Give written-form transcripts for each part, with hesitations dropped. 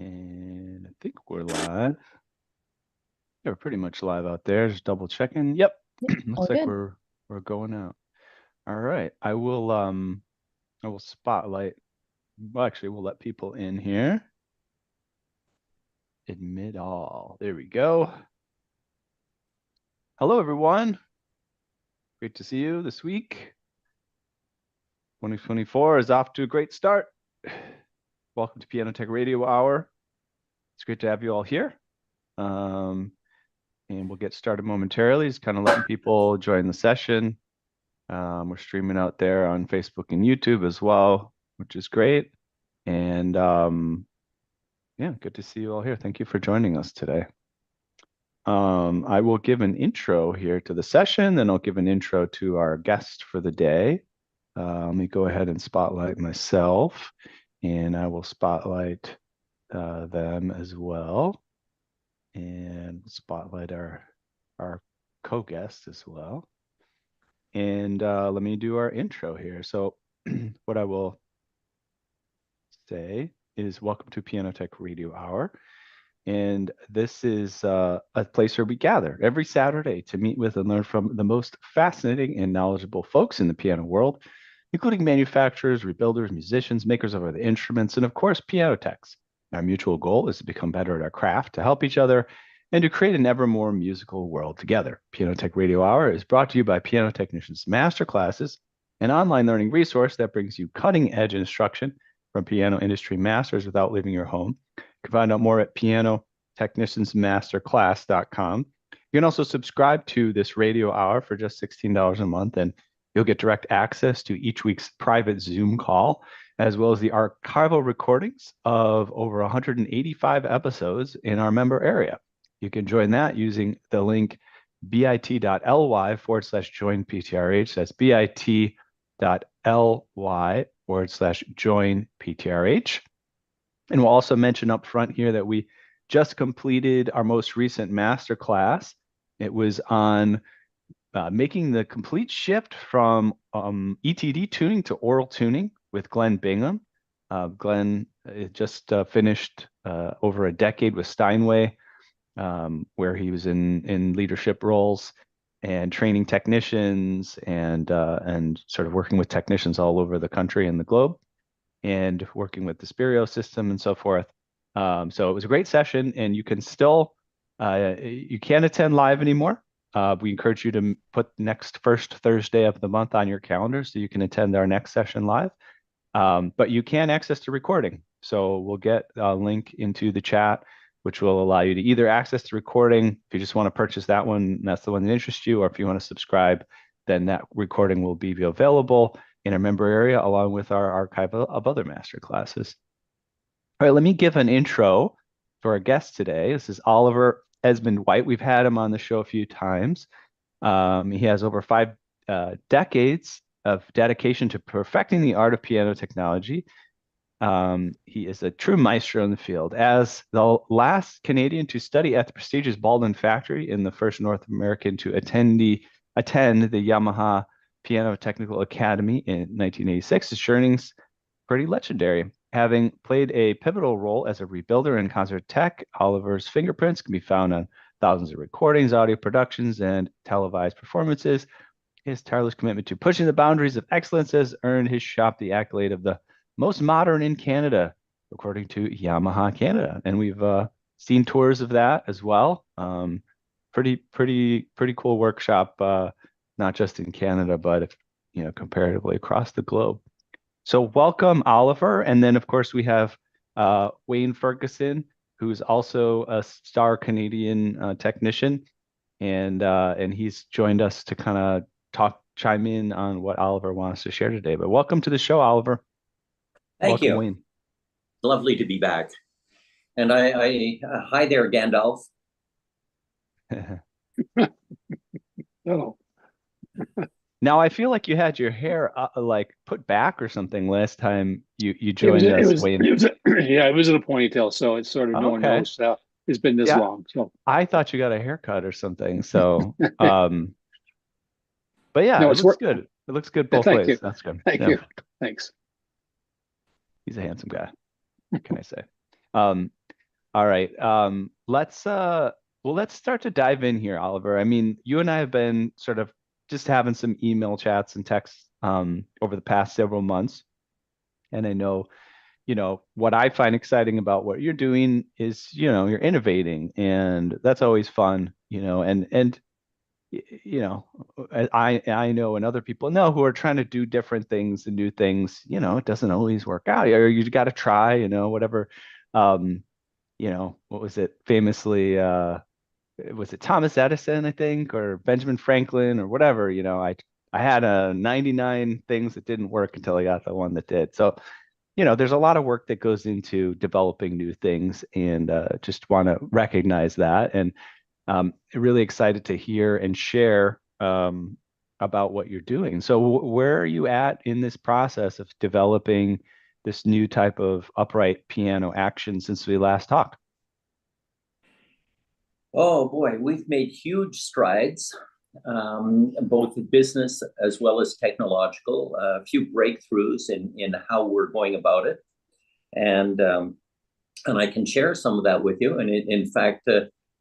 And I think we're live. Yeah, we're pretty much live out there. Just double checking. Yep. Yep, all Looks like good. we're going out. All right. I will spotlight. Well, actually, we'll let people in here. Admit all. There we go. Hello, everyone. Great to see you this week. 2024 is off to a great start. Welcome to Piano Tech Radio Hour. It's great to have you all here. And we'll get started momentarily. Just kind of letting people join the session. We're streaming out there on Facebook and YouTube as well, which is great. And yeah, good to see you all here. Thank you for joining us today. I will give an intro here to the session, then I'll give an intro to our guest for the day. Let me go ahead and spotlight myself, and I will spotlight them as well, and spotlight our co-guest as well. And let me do our intro here. So what I will say is welcome to Piano Tech Radio Hour. And this is a place where we gather every Saturday to meet with and learn from the most fascinating and knowledgeable folks in the piano world, including manufacturers, rebuilders, musicians, makers of other instruments, and of course, piano techs. Our mutual goal is to become better at our craft, to help each other, and to create an ever more musical world together. Piano Tech Radio Hour is brought to you by Piano Technicians Masterclasses, an online learning resource that brings you cutting-edge instruction from piano industry masters without leaving your home. You can find out more at pianotechniciansmasterclass.com. You can also subscribe to this radio hour for just $16 a month, and you'll get direct access to each week's private Zoom call, as well as the archival recordings of over 185 episodes in our member area. You can join that using the link bit.ly/join PTRH. That's bit.ly/join PTRH. And we'll also mention up front here that we just completed our most recent masterclass. It was on making the complete shift from ETD tuning to oral tuning with Glenn Bingham. Glenn just finished over a decade with Steinway, where he was in leadership roles and training technicians and sort of working with technicians all over the country and the globe, and working with the Spirio system and so forth. So it was a great session, and you can still you can't attend live anymore. We encourage you to put next first Thursday of the month on your calendar so you can attend our next session live. But you can access the recording. So we'll get a link into the chat, which will allow you to either access the recording if you just want to purchase that one, that's the one that interests you, or if you want to subscribe, then that recording will be available in our member area along with our archive of other master classes. All right, let me give an intro to our guest today. This is Oliver Esmonde-White. We've had him on the show a few times. He has over 5 decades of dedication to perfecting the art of piano technology. He is a true maestro in the field. As the last Canadian to study at the prestigious Baldwin factory and the first North American to attend the Yamaha Piano Technical Academy in 1986, his journey's pretty legendary. Having played a pivotal role as a rebuilder and concert tech, Oliver's fingerprints can be found on thousands of recordings, audio productions, and televised performances. His tireless commitment to pushing the boundaries of excellence has earned his shop the accolade of the most modern in Canada, according to Yamaha Canada. And we've seen tours of that as well. Pretty cool workshop, not just in Canada, but comparatively across the globe. So welcome, Oliver. And then, of course, we have Wayne Ferguson, who's also a star Canadian technician. And he's joined us to kind of chime in on what Oliver wants to share today. But welcome to the show, Oliver. Thank Welcome, you. Wayne. Lovely to be back. And hi there, Gandalf. Oh, Now I feel like you had your hair like put back or something last time you joined us, Wayne. Yeah, it was in a ponytail, so it's sort of no one Okay. knows it's been this Yeah. long. So I thought you got a haircut or something. So, but yeah, no, it looks good. It looks good both Thank ways. you. That's good. Thank Yeah. you. Thanks. He's a handsome guy. What can I say? All right. Let's start to dive in here, Oliver. I mean, you and I have been sort of just having some email chats and texts over the past several months. And I know, what I find exciting about what you're doing is, you're innovating, and that's always fun, and you know, I know, and other people know, who are trying to do different things and new things, it doesn't always work out, or you got to try, whatever. Um, what was it famously, was it Thomas Edison, I think, or Benjamin Franklin, or whatever, I had 99 things that didn't work until I got the one that did. So, there's a lot of work that goes into developing new things, and just want to recognize that. And really excited to hear and share about what you're doing. So, where are you at in this process of developing this new type of upright piano action since we last talked? Oh boy, we've made huge strides, both in business as well as technological. A few breakthroughs in how we're going about it, and and I can share some of that with you. And in fact,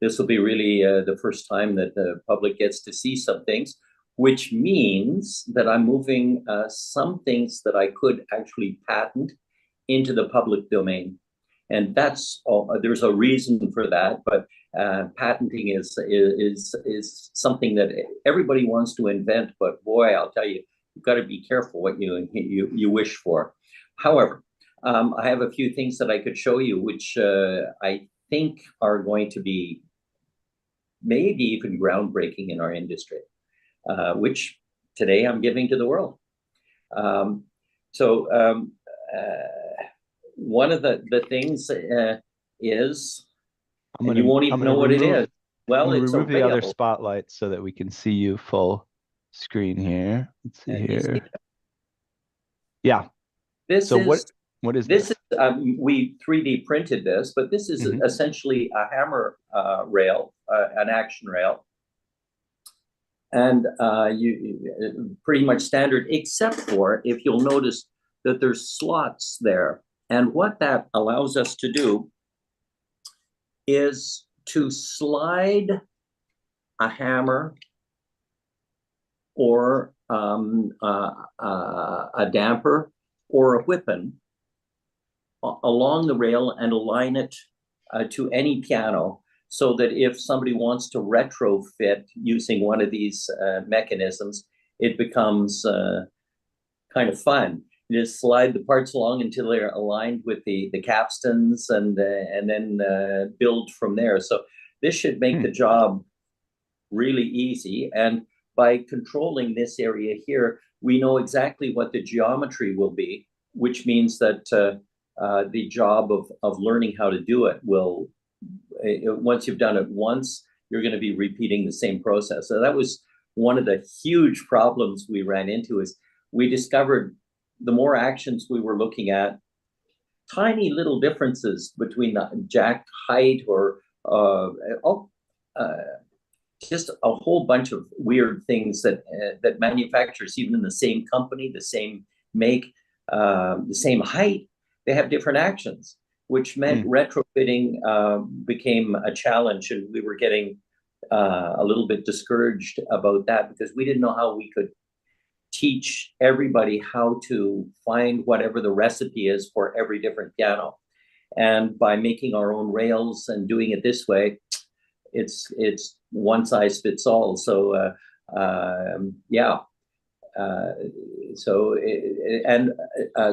this will be really the first time that the public gets to see some things, which means that I'm moving some things that I could actually patent into the public domain. And that's all, there's a reason for that, but patenting is something that everybody wants to invent. But boy, I'll tell you, you've got to be careful what you wish for. However, I have a few things that I could show you, which I think are going to be maybe even groundbreaking in our industry, which today I'm giving to the world. Um, so one of the things is, and you won't I'm even gonna know what it remove is. Well, it's a remove the other rail. spotlight so that we can see you full screen here. Let's see You see, here. Yeah. this So is what is this this? is we 3D printed this, but this is Hmm. essentially a hammer rail, an action rail, and you pretty much standard, except for, if you'll notice, that there's slots there. And what that allows us to do is to slide a hammer or a damper or a whippen along the rail and align it to any piano, so that if somebody wants to retrofit using one of these mechanisms, it becomes kind of fun. You just slide the parts along until they're aligned with the capstans, and then build from there. So this should make Hmm. the job really easy. And by controlling this area here, we know exactly what the geometry will be, which means that the job of learning how to do it will, once you've done it once, you're going to be repeating the same process. So that was one of the huge problems we ran into, is we discovered the more actions we were looking at, tiny little differences between the jack height, or oh, uh, just a whole bunch of weird things that manufacturers, even in the same company, the same make, the same height, they have different actions, which meant Hmm. retrofitting became a challenge, and we were getting a little bit discouraged about that, because we didn't know how we could teach everybody how to find whatever the recipe is for every different piano. And by making our own rails and doing it this way, it's one size fits all. So yeah. Uh, so and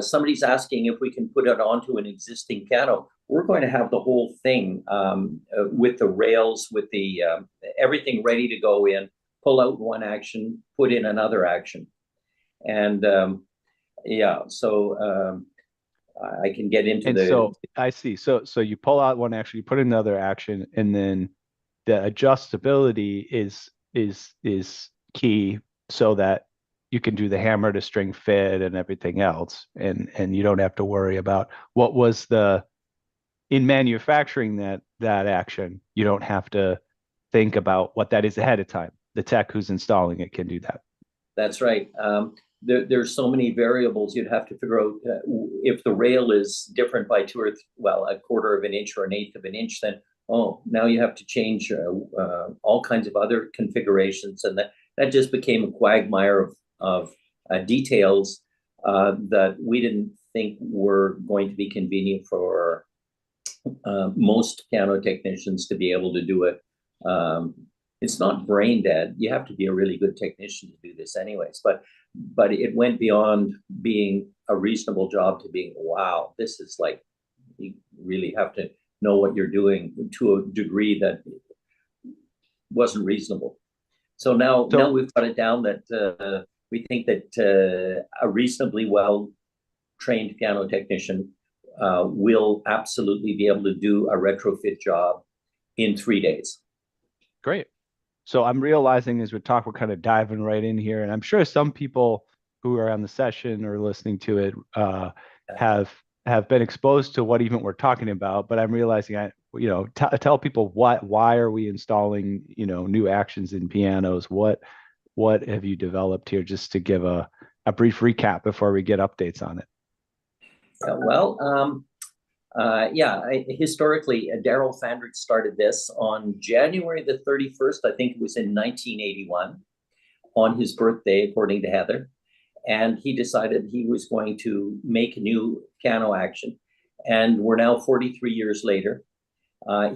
somebody's asking if we can put it onto an existing piano. We're going to have the whole thing with the rails, with the everything ready to go in. Pull out one action, put in another action, and yeah. So I can get into And the. so I see. So you pull out one action, you put in another action, and then the adjustability is key, so that you can do the hammer to string fit and everything else, and you don't have to worry about what was the in manufacturing that action. You don't have to think about what that is ahead of time. The tech who's installing it can do that. That's right. there's so many variables. You'd have to figure out if the rail is different by a quarter of an inch or an eighth of an inch, then now you have to change all kinds of other configurations, and that just became a quagmire of details that we didn't think were going to be convenient for most piano technicians to be able to do it. It's not brain dead. You have to be a really good technician to do this anyways, but it went beyond being a reasonable job to being, wow, this is like, you really have to know what you're doing to a degree that wasn't reasonable. So now we've got it down that we think that a reasonably well-trained piano technician will absolutely be able to do a retrofit job in 3 days. Great. So I'm realizing as we talk, we're kind of diving right in here, and I'm sure some people who are on the session or listening to it have been exposed to what even we're talking about. But I'm realizing tell people why are we installing new actions in pianos? What have you developed here, just to give a brief recap before we get updates on it? Historically, Daryl Fandrick started this on January the 31st, I think it was in 1981, on his birthday, according to Heather. And he decided he was going to make a new piano action. And we're now 43 years later.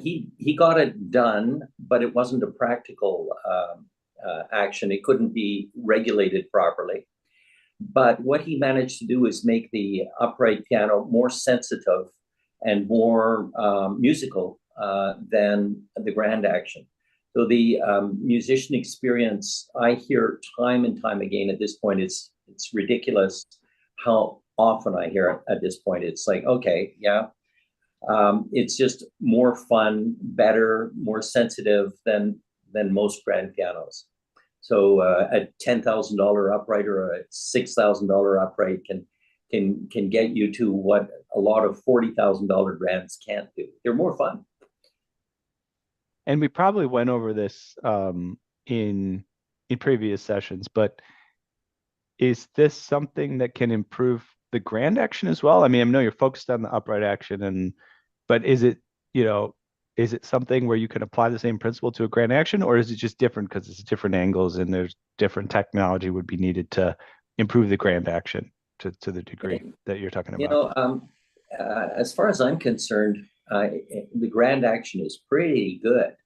He got it done, but it wasn't a practical action. It couldn't be regulated properly. But what he managed to do is make the upright piano more sensitive and more musical than the grand action. So the musician experience, I hear time and time again at this point, it's ridiculous how often I hear it at this point. It's like, okay, yeah, it's just more fun, better, more sensitive than most grand pianos. So a $10,000 upright or a $6,000 upright can get you to what a lot of $40,000 grands can't do. They're more fun. And we probably went over this in previous sessions, but is this something that can improve the grand action as well? I mean, I know you're focused on the upright action, but is it something where you can apply the same principle to a grand action, or is it just different because it's different angles and there's different technology would be needed to improve the grand action to the degree that you're talking about? As far as I'm concerned, the grand action is pretty good.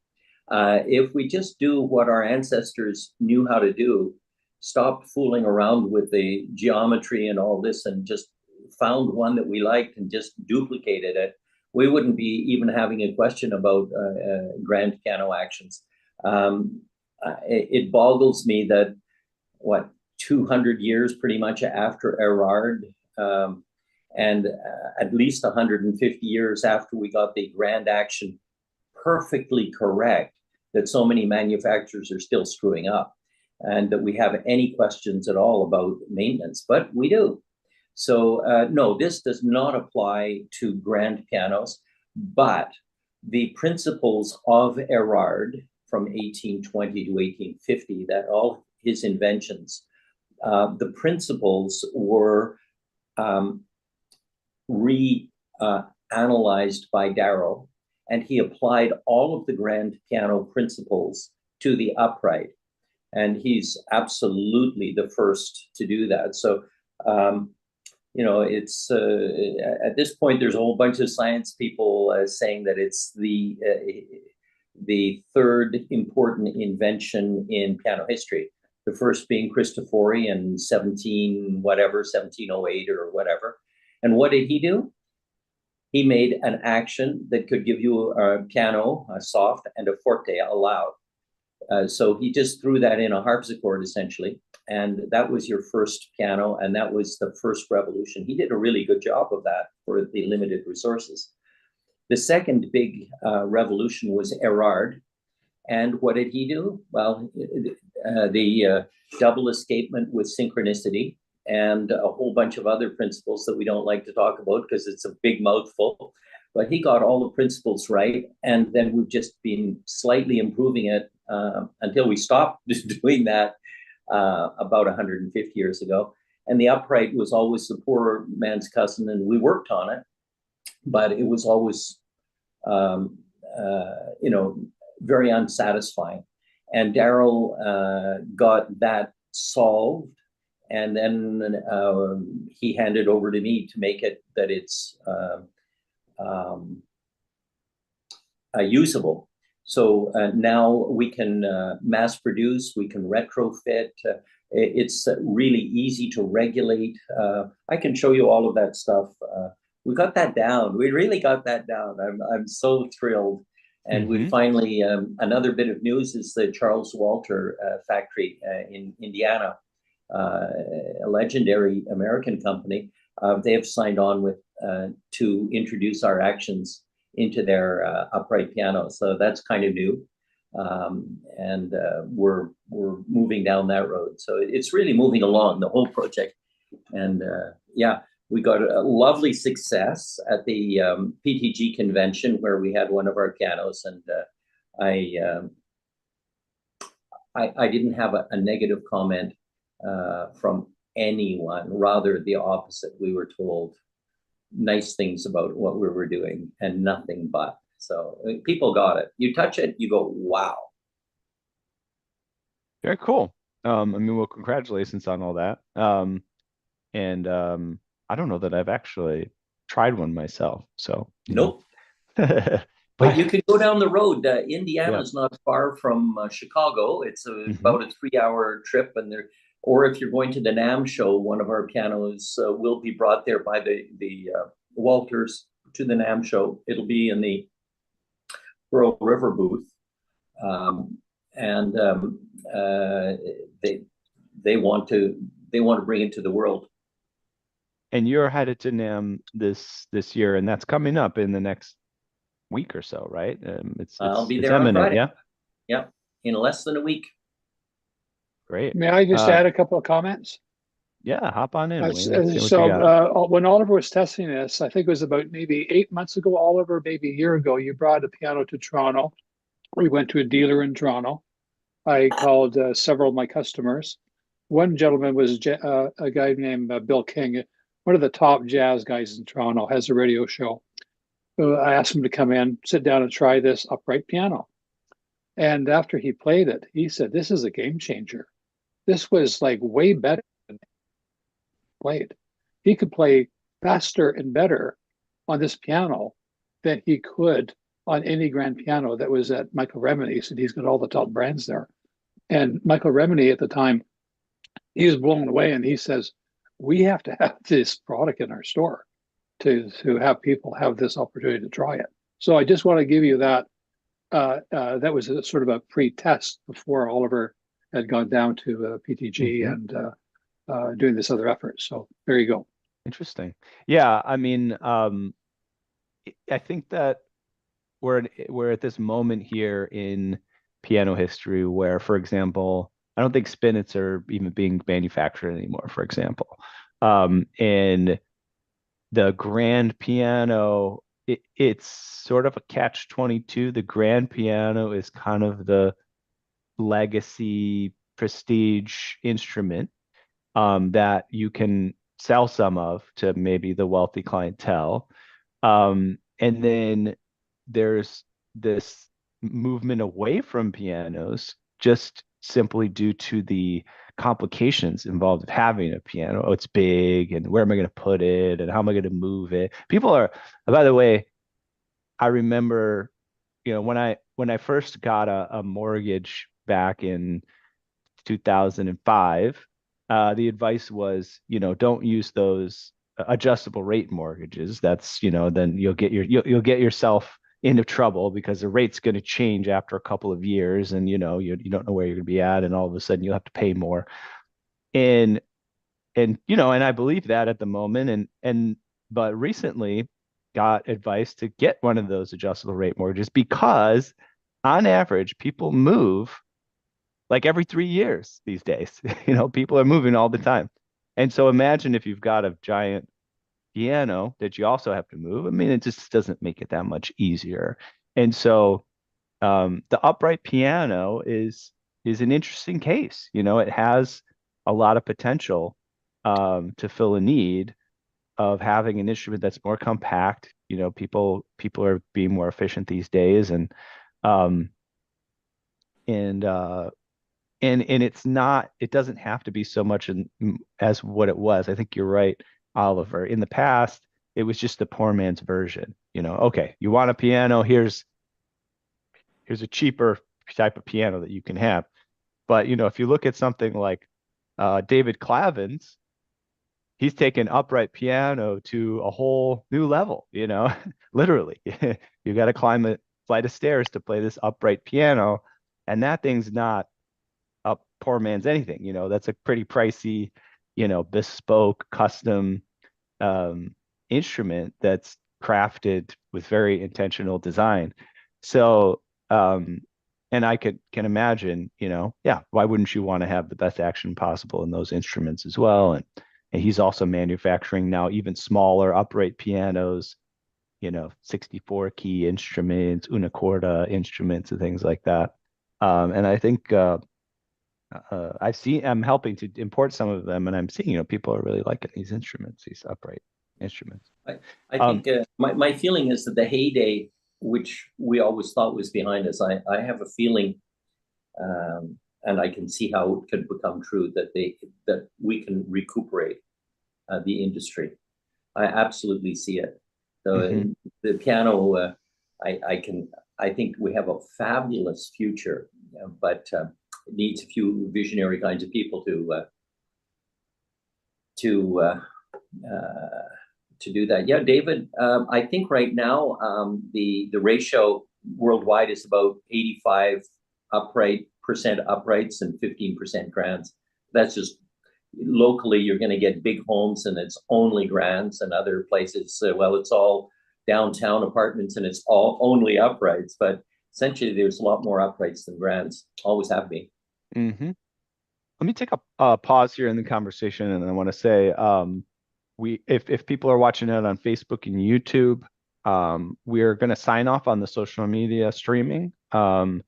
If we just do what our ancestors knew how to do, stop fooling around with the geometry and all this, and just found one that we liked and just duplicated it, we wouldn't be even having a question about grand piano actions. It boggles me that 200 years pretty much after Erard, and at least 150 years after we got the grand action perfectly correct, that so many manufacturers are still screwing up, and that we have any questions at all about maintenance, but we do. So no, this does not apply to grand pianos, but the principles of Erard from 1820 to 1850, that all his inventions, the principles were reanalyzed by Darrow, and he applied all of the grand piano principles to the upright. And he's absolutely the first to do that. So, it's at this point, there's a whole bunch of science people saying that it's the third important invention in piano history. The first being Cristofori in 1708 or whatever. And what did he do? He made an action that could give you a piano, a soft, and a forte, a loud. So he just threw that in a harpsichord, essentially. And that was your first piano, and that was the first revolution. He did a really good job of that for the limited resources. The second big revolution was Erard. And what did he do? Well, the double escapement with synchronicity and a whole bunch of other principles that we don't like to talk about because it's a big mouthful. But he got all the principles right. And then we've just been slightly improving it until we stopped doing that about 150 years ago. And the upright was always the poor man's cousin, and we worked on it, but it was always, very unsatisfying. And Daryl got that solved, and then he handed over to me to make it that it's usable. So now we can mass produce, we can retrofit. It's really easy to regulate. I can show you all of that stuff. We got that down. We really got that down. I'm so thrilled. And we finally, another bit of news is the Charles Walter factory in Indiana, a legendary American company. They have signed on with to introduce our actions into their upright piano. So that's kind of new. And we're moving down that road. So it's really moving along, the whole project. And yeah, we got a lovely success at the PTG convention where we had one of our pianos, and I didn't have a negative comment from anyone, rather the opposite. We were told nice things about what we were doing and nothing but. So people got it. You touch it, you go, wow. Very cool. I mean, well, congratulations on all that. And I don't know that I've actually tried one myself. So, Nope. But you can go down the road. Indiana Yeah. is not far from Chicago. It's about a 3-hour trip, and there. Or if you're going to the NAMM show, one of our pianos will be brought there by the Walters to the NAMM show. It'll be in the Pearl River booth, and they want to bring it to the world. And you're headed to NAMM this year, and that's coming up in the next week or so, right? I'll be it's there on imminent, Friday. yeah? Yeah, in less than a week. Great. May I just add a couple of comments? Yeah, hop on in, Wayne. Let's see what So you got. when Oliver was testing this, I think it was about maybe 8 months ago, Oliver, maybe a year ago, you brought a piano to Toronto. We went to a dealer in Toronto. I called several of my customers. One gentleman was a guy named Bill King, one of the top jazz guys in Toronto, has a radio show. So I asked him to come in, sit down and try this upright piano. And after he played it, he said, "This is a game changer. This was like way better than played. He could play faster and better on this piano than he could on any grand piano that was at Michael Remini's, and he's got all the top brands there." And Michael Remini at the time, he was blown away, and he says, "We have to have this product in our store to have people have this opportunity to try it." So I just want to give you that. That was a sort of a pre-test before Oliver had gone down to PTG and doing this other effort. So there you go. Interesting. Yeah, I mean, I think that we're at this moment here in piano history where, for example, I don't think spinets are even being manufactured anymore, for example. And the grand piano, it's sort of a catch-22. The grand piano is kind of the legacy prestige instrument that you can sell some of to maybe the wealthy clientele. And then there's this movement away from pianos just simply due to the complications involved with having a piano. Oh, it's big, and where am I going to put it, and how am I going to move it? People are, by the way, I remember, when I first got a mortgage back in 2005, the advice was, don't use those adjustable rate mortgages. That's, then you'll get yourself into trouble because the rate's going to change after a couple of years, and you don't know where you're going to be at, and all of a sudden you'll have to pay more. And and I believe that at the moment, but recently got advice to get one of those adjustable rate mortgages because on average people move like every 3 years these days. People are moving all the time. And so imagine if you've got a giant piano that you also have to move. I mean, it just doesn't make it that much easier. And so the upright piano is an interesting case. It has a lot of potential to fill a need of having an instrument that's more compact. People are being more efficient these days, um, and it doesn't have to be so much as what it was. I think you're right, Oliver. In the past, it was just the poor man's version. Okay, you want a piano, here's a cheaper type of piano that you can have. But if you look at something like David Clavin's, he's taken upright piano to a whole new level, literally. You got to climb a flight of stairs to play this upright piano, and that thing's not a poor man's anything. That's a pretty pricey, bespoke, custom instrument that's crafted with very intentional design. So, and I can imagine, yeah, why wouldn't you want to have the best action possible in those instruments as well? And he's also manufacturing now even smaller upright pianos, 64 key instruments, una corda instruments, and things like that. And I think I'm helping to import some of them, and I'm seeing, people are really liking these instruments, these upright instruments. I think my feeling is that the heyday, which we always thought was behind us, I have a feeling, and I can see how it could become true, that we can recuperate the industry. I absolutely see it. So the piano, I think we have a fabulous future, but it needs a few visionary kinds of people to do that. Yeah, David, I think right now the ratio worldwide is about 85% uprights and 15% grands. That's just locally. You're going to get big homes and it's only grands, and other places, well, it's all downtown apartments and it's all only uprights. But essentially, there's a lot more uprights than grands. Always have been. Let me take a pause here in the conversation, and I want to say, if people are watching it on Facebook and YouTube, we're going to sign off on the social media streaming, and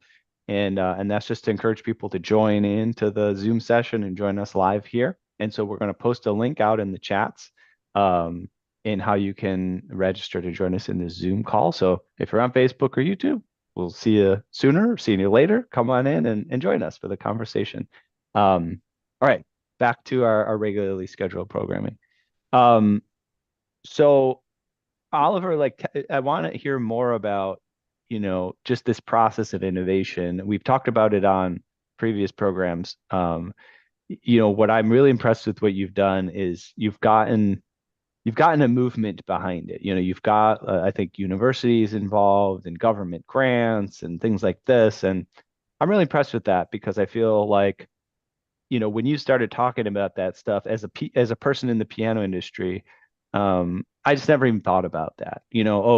that's just to encourage people to join into the Zoom session and join us live here. And so we're going to post a link out in the chats, in how you can register to join us in the Zoom call. So if you're on Facebook or YouTube, we'll see you sooner, see you later. Come on in and join us for the conversation. All right, back to our regularly scheduled programming. So Oliver, I want to hear more about, just this process of innovation. We've talked about it on previous programs. What I'm really impressed with what you've done is you've gotten a movement behind it. You've got, I think, universities involved and government grants and things like this. And I'm really impressed with that, because I feel like, when you started talking about that stuff as a person in the piano industry, I just never even thought about that. Oh,